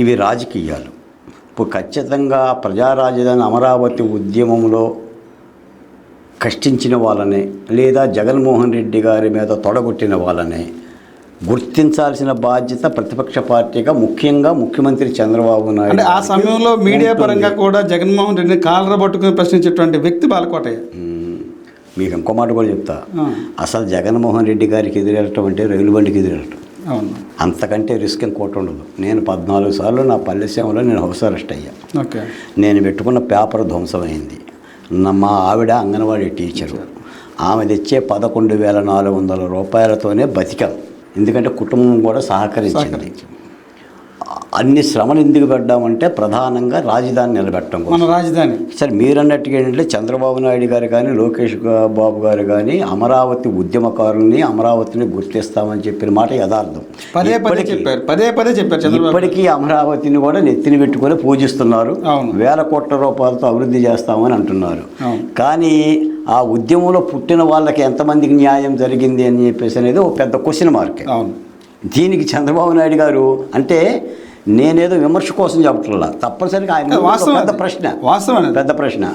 ఇవి రాజకీయాలు. ఇప్పుడు ఖచ్చితంగా ప్రజా రాజధాని అమరావతి ఉద్యమంలో కష్టించిన వాళ్ళనే లేదా జగన్మోహన్ రెడ్డి గారి మీద తొడగొట్టిన వాళ్ళనే గుర్తించాల్సిన బాధ్యత ప్రతిపక్ష పార్టీగా ముఖ్యంగా ముఖ్యమంత్రి చంద్రబాబు నాయుడు. అంటే ఆ సమయంలో మీడియా పరంగా కూడా జగన్మోహన్ రెడ్డిని కాలర పట్టుకుని ప్రశ్నించేటువంటి వ్యక్తి బాలకోటయ్య. మీకు ఇంకో మాట కూడా చెప్తా. అసలు జగన్మోహన్ రెడ్డి గారికి ఎదురెళ్ళటం అంటే రైలు బండికి ఎదురెళ్ళటం. అవును, అంతకంటే రిస్క్ ఇంకోటి ఉండదు. నేను 14 సార్లు నా పల్లెసీమలో నేను హౌస్ అరెస్ట్ అయ్యా. ఓకే. నేను పెట్టుకున్న పేపర్ ధ్వంసమైంది. మా ఆవిడ అంగన్వాడీ టీచరు, ఆమె తెచ్చే 11,400 రూపాయలతోనే బతికాం. ఎందుకంటే కుటుంబం కూడా సహకరించింది. అన్ని శ్రమలు ఎందుకు పెట్టామంటే ప్రధానంగా రాజధాని నిలబెట్టడం కోసం. మన రాజధాని సరే మీరన్నట్టుగా ఏంటంటే చంద్రబాబు నాయుడు గారు కానీ లోకేష్ బాబు గారు కానీ అమరావతి ఉద్యమకారుల్ని అమరావతిని గుర్తిస్తామని చెప్పిన మాట యథార్థం. పదే పదే చెప్పారు. ఇప్పటికీ అమరావతిని కూడా నెత్తిని పెట్టుకొని పూజిస్తున్నారు. 1,000 కోట్ల రూపాయలతో అభివృద్ధి చేస్తామని అంటున్నారు. కానీ ఆ ఉద్యమంలో పుట్టిన వాళ్ళకి ఎంతమందికి న్యాయం జరిగింది అని చెప్పేసి అనేది ఒక పెద్ద క్వశ్చన్ మార్క్. దీనికి చంద్రబాబు నాయుడు గారు అంటే నేనేదో విమర్శ కోసం చెప్పట్లా, తప్పనిసరిగా ఆయన పెద్ద ప్రశ్న.